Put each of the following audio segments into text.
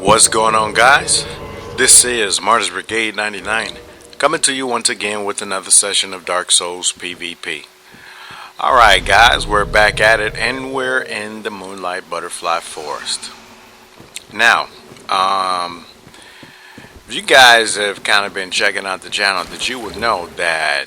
What's going on, guys? This is Martyrs Brigade 99 coming to you once again with another session of Dark Souls PvP. Alright guys, we're back at it and we're in the Moonlight Butterfly Forest. Now, if you guys have kind of been checking out the channel, that you would know that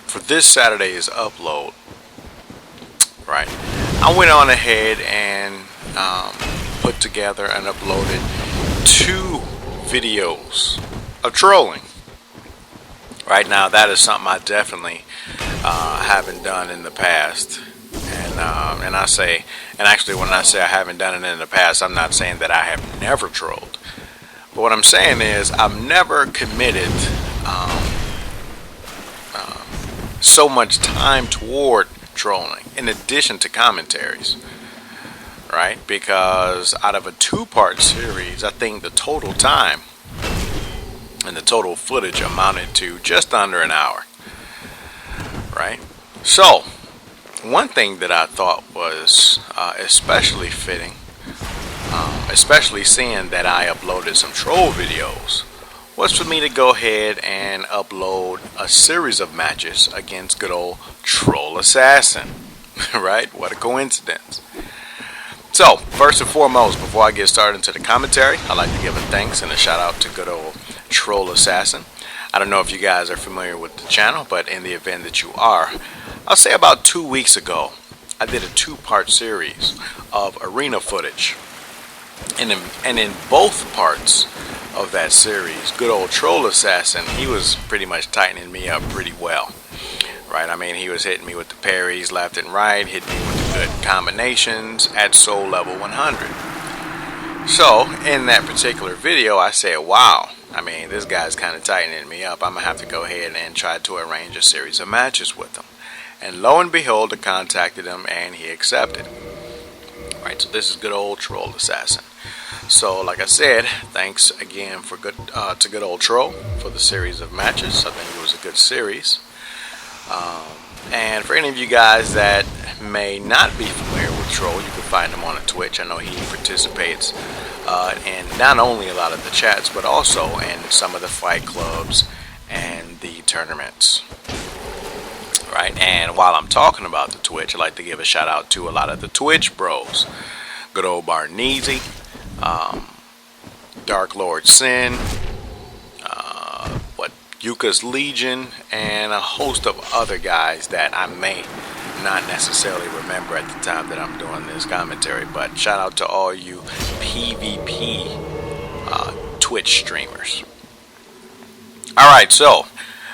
for this Saturday's upload, right, I went on ahead and put together and uploaded 2 videos of trolling. Right now, that is something I definitely haven't done in the past, and I say, and actually when I say I haven't done it in the past, I'm not saying that I have never trolled, but what I'm saying is I've never committed so much time toward trolling in addition to commentaries, right? Because out of a 2-part series, I think the total time and the total footage amounted to just under an hour, right? So one thing that I thought was especially fitting, especially seeing that I uploaded some troll videos, was for me to go ahead and upload a series of matches against good old TrollAssassin. Right? What a coincidence. So, first and foremost, before I get started into the commentary, I'd like to give a thanks and a shout out to good old TrollAssassin. I don't know if you guys are familiar with the channel, but in the event that you are, I'll say about 2 weeks ago, I did a 2-part series of arena footage. And in both parts of that series, good old TrollAssassin, he was pretty much tightening me up pretty well. Right, I mean, he was hitting me with the parries left and right, hitting me with the good combinations at soul level 100. So, in that particular video, I said, wow, I mean, this guy's kind of tightening me up. I'm going to have to go ahead and try to arrange a series of matches with him. And lo and behold, I contacted him and he accepted. Right, so this is good old TrollAssassin. So, like I said, thanks again for to good old Troll for the series of matches. I think it was a good series. And for any of you guys that may not be familiar with Troll, you can find him on Twitch. I know he participates in not only a lot of the chats, but also in some of the fight clubs and the tournaments. Right, and while I'm talking about the Twitch, I'd like to give a shout out to a lot of the Twitch bros. Good old Barneezy, Dark Lord Sin, Yuka's Legion, and a host of other guys that I may not necessarily remember at the time that I'm doing this commentary. But shout out to all you PvP Twitch streamers. Alright, so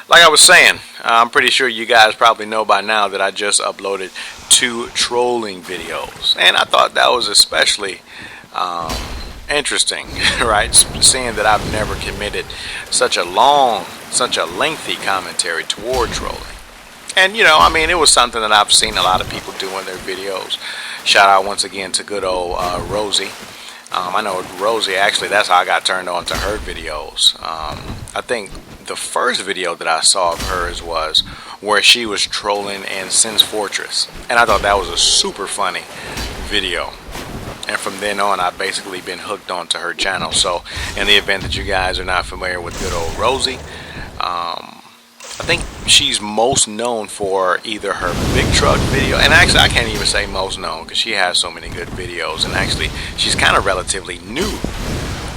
like I was saying, I'm pretty sure you guys probably know by now that I just uploaded 2 trolling videos, and I thought that was especially interesting, right? Seeing that I've never committed such a lengthy commentary toward trolling. And you know, I mean, it was something that I've seen a lot of people do in their videos. Shout out once again to good old Rosie. I know Rosie, actually, that's how I got turned on to her videos. I think the first video that I saw of hers was where she was trolling in Sin's Fortress, and I thought that was a super funny video. And from then on, I've basically been hooked onto her channel. So, in the event that you guys are not familiar with good old Rosie, I think she's most known for either her big truck video, and actually I can't even say most known because she has so many good videos, and actually she's kind of relatively new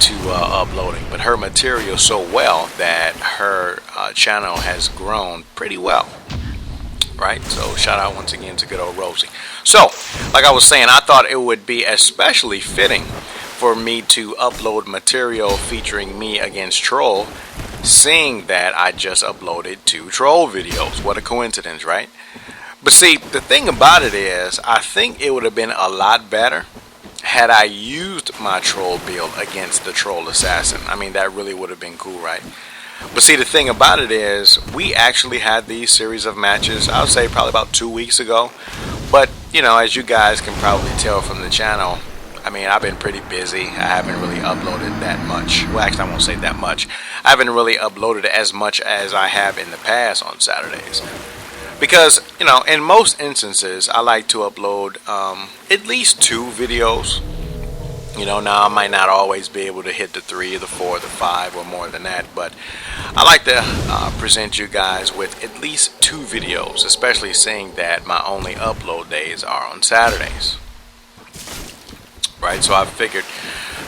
to uploading, but her material so well that her channel has grown pretty well. Right, so shout out once again to good old Rosie. So, like I was saying, I thought it would be especially fitting for me to upload material featuring me against Troll, seeing that I just uploaded 2 troll videos. What a coincidence, right? But see, the thing about it is, I think it would have been a lot better had I used my troll build against the TrollAssassin. I mean, that really would have been cool, right? But see, the thing about it is, we actually had these series of matches, I would say probably about 2 weeks ago. But, you know, as you guys can probably tell from the channel, I mean, I've been pretty busy. I haven't really uploaded that much. Well, actually, I won't say that much. I haven't really uploaded as much as I have in the past on Saturdays. Because, you know, in most instances, I like to upload at least 2 videos You know, now I might not always be able to hit the 3, the 4, the 5, or more than that, but I like to present you guys with at least 2 videos, especially seeing that my only upload days are on Saturdays. Right, so I figured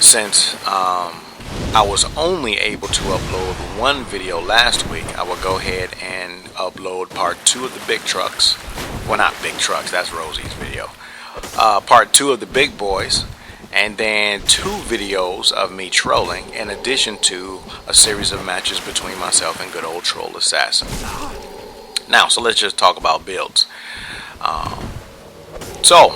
since I was only able to upload 1 video last week, I will go ahead and upload part 2 of the big trucks. Well, not big trucks, that's Rosie's video. Part 2 of the big boys, and then 2 videos of me trolling, in addition to a series of matches between myself and good old TrollAssassin. Now, so let's just talk about builds. So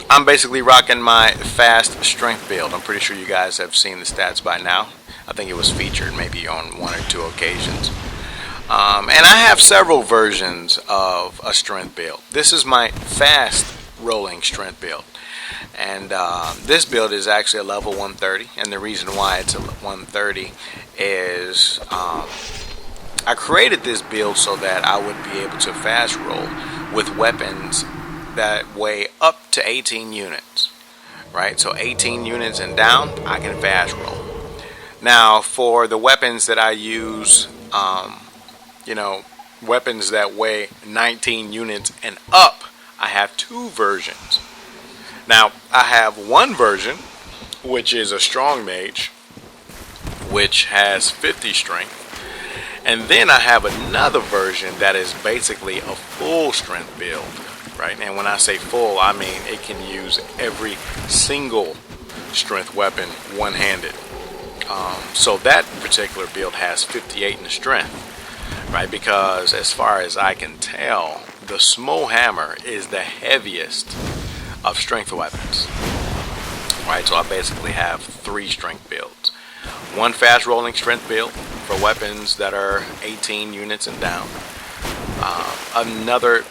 I'm basically rocking my fast strength build. I'm pretty sure you guys have seen the stats by now. I think it was featured maybe on 1 or 2 occasions. And I have several versions of a strength build. This is my fast rolling strength build. And this build is actually a level 130. And the reason why it's a 130 is I created this build so that I would be able to fast roll with weapons that weigh up to 18 units. Right? So 18 units and down, I can fast roll. Now, for the weapons that I use, you know, weapons that weigh 19 units and up, I have 2 versions. Now, I have one version, which is a strong mage, which has 50 strength. And then I have another version that is basically a full strength build, right? And when I say full, I mean it can use every single strength weapon one-handed. So that particular build has 58 in strength, right? Because as far as I can tell, the small hammer is the heaviest of strength weapons, right? So I basically have 3 strength builds. 1 fast rolling strength build for weapons that are 18 units and down. Another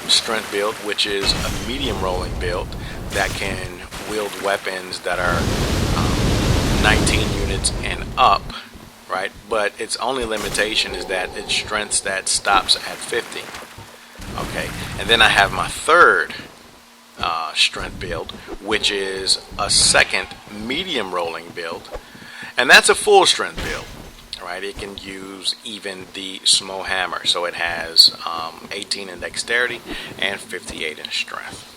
strength build, which is a medium rolling build that can wield weapons that are 19 units and up, right? But its only limitation is that its strength stat stops at 50. Okay, and then I have my third strength build, which is a second medium rolling build, and that's a full strength build, right? It can use even the small hammer, so it has 18 in dexterity and 58 in strength.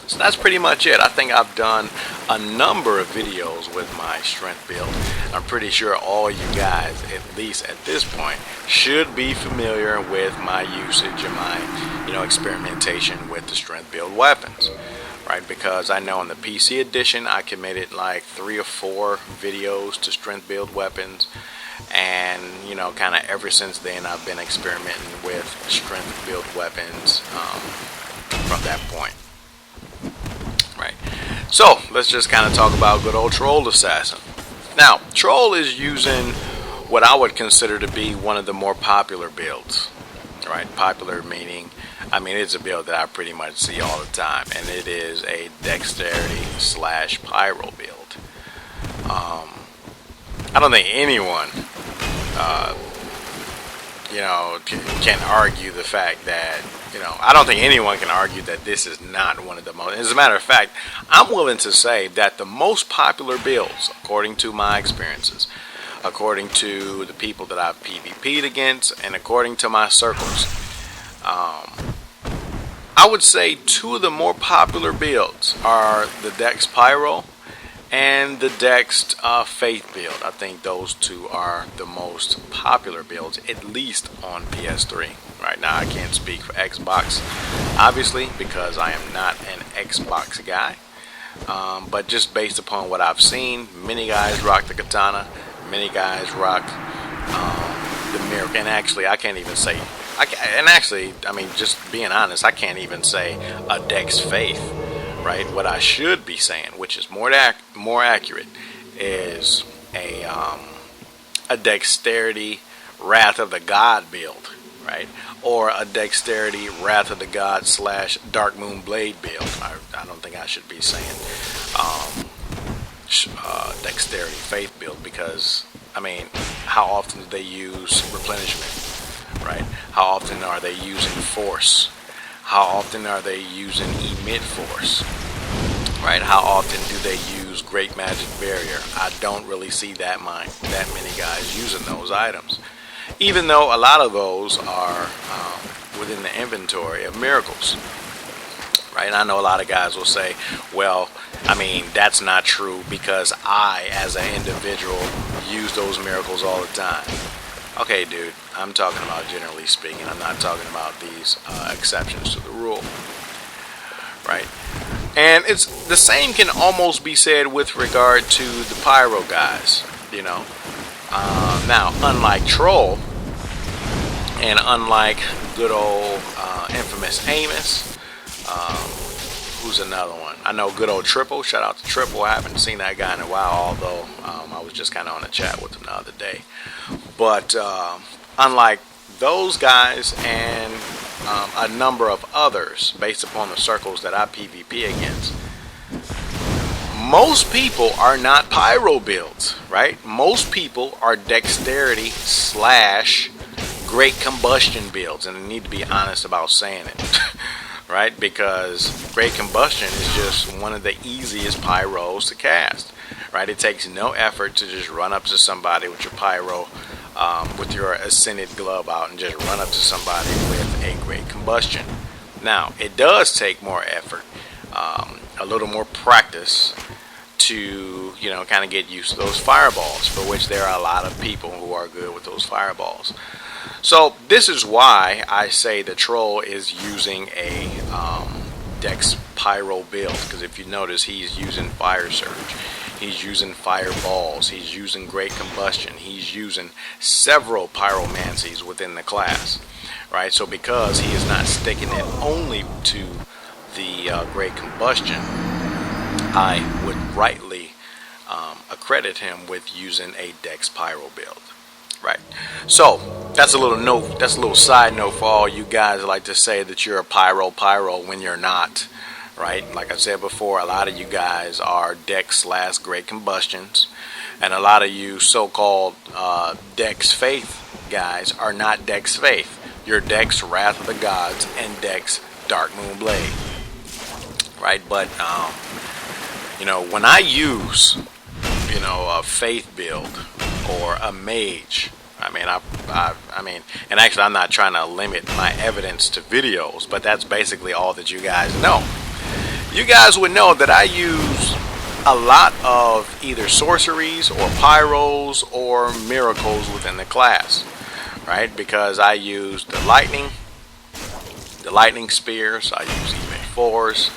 So that's pretty much it. I think I've done a number of videos with my strength build. I'm pretty sure all you guys, at least at this point, should be familiar with my usage and my, you know, experimentation with the strength build weapons, right? Because I know in the PC edition, I committed like 3 or 4 videos to strength build weapons, and you know, kind of ever since then, I've been experimenting with strength build weapons from that point. Right. So let's just kind of talk about good old TrollAssassin. Now, Troll is using what I would consider to be one of the more popular builds. Right? Popular meaning, I mean, it's a build that I pretty much see all the time, and it is a dexterity / pyro build. I don't think anyone, you know, can argue the fact that, you know, I don't think anyone can argue that this is not one of the most. As a matter of fact, I'm willing to say that the most popular builds, according to my experiences, according to the people that I've PvP'd against, and according to my circles, I would say 2 of the more popular builds are the Dex Pyro and the Dex Faith build. I think those 2 are the most popular builds, at least on PS3. Right now, I can't speak for Xbox, obviously, because I am not an Xbox guy. But just based upon what I've seen, many guys rock the katana, many guys rock the miracle. And actually, I can't even say. I mean, just being honest, I can't even say a Dex Faith. Right? What I should be saying, which is more accurate, is a dexterity Wrath of the God build, right? Or a dexterity Wrath of the God / Dark Moon Blade build. I don't think I should be saying dexterity faith build, because I mean, how often do they use replenishment, right? How often are they using force? How often are they using emit force? right? How often do they use Great Magic Barrier? I don't really see that many guys using those items, even though a lot of those are within the inventory of miracles, right? And I know a lot of guys will say, well, I mean, that's not true because I, as an individual, use those miracles all the time. Okay, dude, I'm talking about generally speaking. I'm not talking about these exceptions to the rule, right? And it's the same can almost be said with regard to the pyro guys, you know. Now, unlike Troll and unlike good old infamous Amos, who's another one? I know good old Triple. Shout out to Triple. I haven't seen that guy in a while, although I was just kind of on a chat with him the other day. But unlike those guys and a number of others, based upon the circles that I PvP against, most people are not pyro builds, right? Most people are dexterity / great combustion builds, and I need to be honest about saying it. Right, because Great Combustion is just one of the easiest pyros to cast. Right, it takes no effort to just run up to somebody with your pyro, with your Ascended glove out, and just run up to somebody with a Great Combustion. Now, it does take more effort, a little more practice to, you know, kind of get used to those fireballs, for which there are a lot of people who are good with those fireballs. So this is why I say the Troll is using a Dex Pyro build, because if you notice, he's using Fire Surge, he's using Fireballs, he's using Great Combustion, he's using several Pyromancies within the class, right? So because he is not sticking it only to the Great Combustion, I would rightly accredit him with using a Dex Pyro build. Right. So that's a little note. That's a little side note for all you guys that like to say that you're a pyro when you're not. Right. Like I said before, a lot of you guys are Dex / Great Combustions, and a lot of you so-called Dex Faith guys are not Dex Faith. You're Dex Wrath of the Gods and Dex Dark Moon Blade. Right. But you know, when I use, you know, a Faith build or a mage, I mean, and actually I'm not trying to limit my evidence to videos, but that's basically all that you guys know. You guys would know that I use a lot of either sorceries or pyros or miracles within the class, right? Because I use the lightning spears, I use even fours,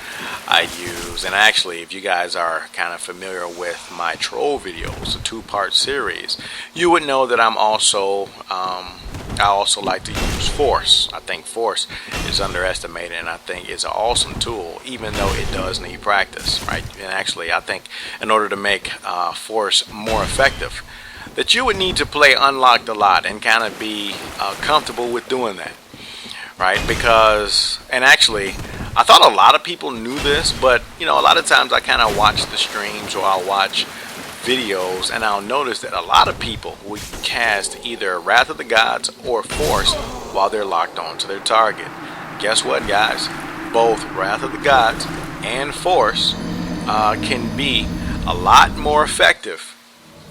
I use, and actually if you guys are kind of familiar with my troll videos, a 2-part series, you would know that I also like to use force. I think force is underestimated, and I think it's an awesome tool, even though it does need practice, right? And actually I think in order to make force more effective, that you would need to play Unlocked a lot and kind of be comfortable with doing that, right? Because, and actually I thought a lot of people knew this, but you know, a lot of times I kind of watch the streams or I'll watch videos and I'll notice that a lot of people would cast either Wrath of the Gods or Force while they're locked on to their target. Guess what, guys? Both Wrath of the Gods and Force can be a lot more effective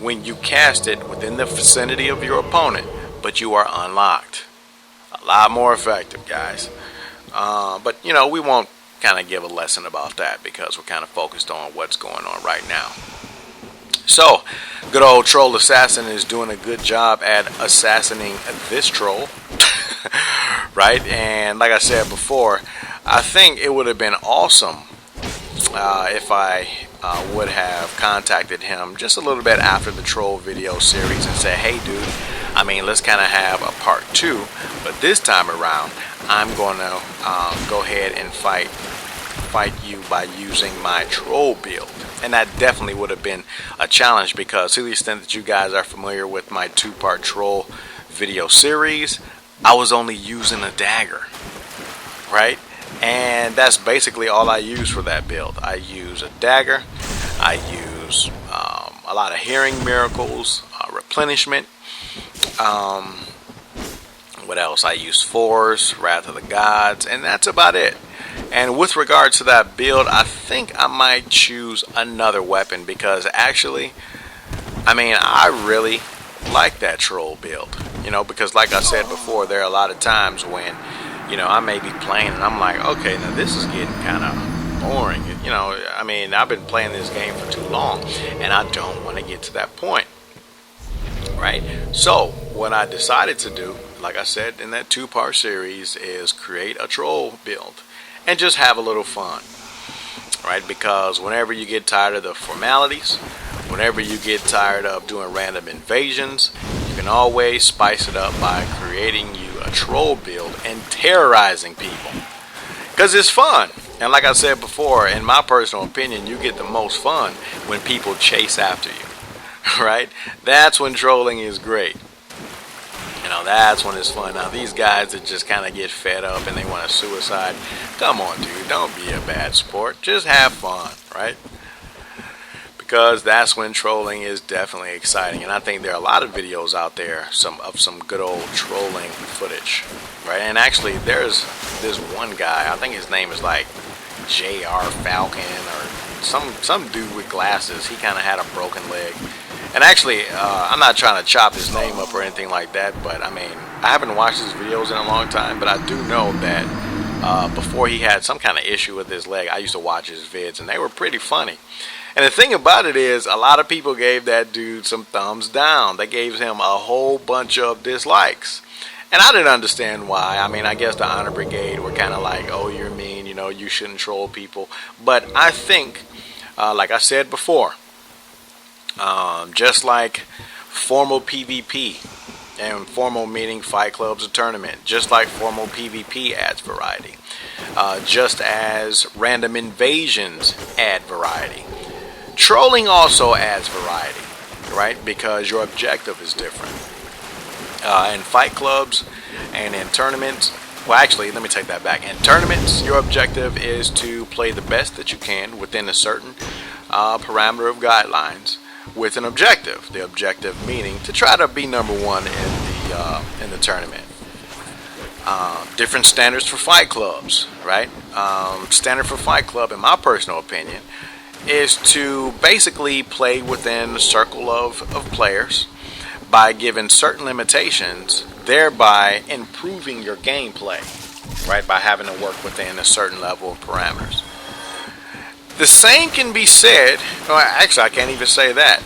when you cast it within the vicinity of your opponent, but you are unlocked. A lot more effective, guys. But you know, we won't kind of give a lesson about that because we're kind of focused on what's going on right now. So, good old TrollAssassin is doing a good job at assassinating this troll, right? And like I said before, I think it would have been awesome if I would have contacted him just a little bit after the troll video series and said, hey dude, I mean, let's kind of have a part 2, but this time around I'm going to go ahead and fight you by using my troll build. And that definitely would have been a challenge, because to the extent that you guys are familiar with my 2-part troll video series, I was only using a dagger, right? And that's basically all I use for that build. I use a dagger, I use a lot of hearing miracles, replenishment, what else? I use Force, Wrath of the Gods, and that's about it. And with regard to that build, I think I might choose another weapon because actually, I mean, I really like that troll build. You know, because like I said before, there are a lot of times when, you know, I may be playing and I'm like, okay, now this is getting kind of boring. You know, I mean, I've been playing this game for too long and I don't want to get to that point. Right? So, what I decided to do, like I said in that 2-part series, is create a troll build and just have a little fun. Right? Because whenever you get tired of the formalities, whenever you get tired of doing random invasions, you can always spice it up by creating you a troll build and terrorizing people. Because it's fun. And like I said before, in my personal opinion, you get the most fun when people chase after you. Right? That's when trolling is great. You know, that's when it's fun. Now, these guys that just kind of get fed up and they want to suicide, come on, dude, don't be a bad sport. Just have fun, right? Because that's when trolling is definitely exciting. And I think there are a lot of videos out there of some good old trolling footage, right? And actually, there's this one guy, I think his name is like JR Falcon or some dude with glasses. He kind of had a broken leg. And actually, I'm not trying to chop his name up or anything like that, but I mean, I haven't watched his videos in a long time, but I do know that before he had some kind of issue with his leg, I used to watch his vids, and they were pretty funny. And the thing about it is, a lot of people gave that dude some thumbs down. They gave him a whole bunch of dislikes. And I didn't understand why. I mean, I guess the Honor Brigade were kind of like, oh, you're mean, you know, you shouldn't troll people. But I think, like I said before, just like formal PvP, and formal meaning fight clubs or tournament, just like formal PvP adds variety, just as random invasions add variety, trolling also adds variety, right? Because your objective is different. In fight clubs and in tournaments, well, actually, let me take that back. In tournaments, your objective is to play the best that you can within a certain parameter of guidelines, with an objective. The objective meaning to try to be number one in the tournament. Different standards for fight clubs, right? Standard for fight club, in my personal opinion, is to basically play within a circle of players by giving certain limitations, thereby improving your gameplay, right? By having to work within a certain level of parameters. The same can be said, well, actually I can't even say that.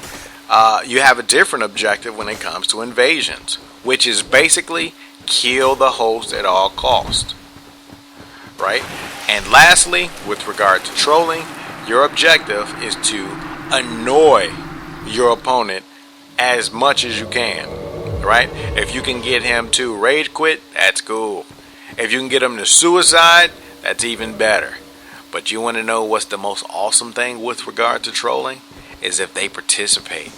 You have a different objective when it comes to invasions, which is basically kill the host at all costs, right? And lastly, with regard to trolling, your objective is to annoy your opponent as much as you can, right? If you can get him to rage quit, that's cool. If you can get him to suicide, that's even better. But you want to know what's the most awesome thing with regard to trolling? Is if they participate.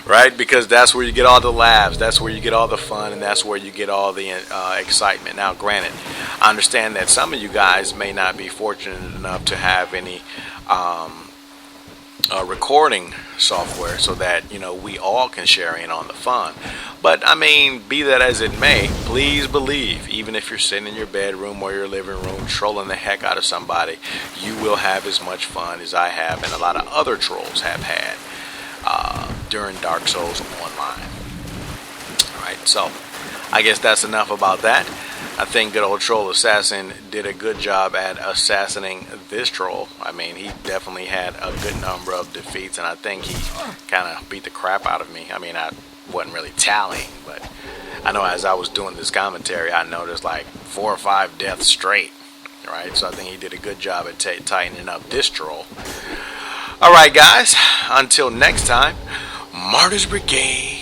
Right? Because that's where you get all the laughs, that's where you get all the fun, and that's where you get all the excitement. Now, granted, I understand that some of you guys may not be fortunate enough to have any recording software so that, you know, we all can share in on the fun. But I mean, be that as it may, please believe, even if you're sitting in your bedroom or your living room trolling the heck out of somebody, you will have as much fun as I have and a lot of other trolls have had during Dark Souls Online. Alright, so I guess that's enough about that. I think good old TrollAssassin did a good job at assassinating this troll. I mean, he definitely had a good number of defeats, and I think he kind of beat the crap out of me. I mean, I wasn't really tallying, but I know as I was doing this commentary, I noticed like 4 or 5 deaths straight. Right, so I think he did a good job at tightening up this troll. Alright, guys, until next time, Martyrs Brigade.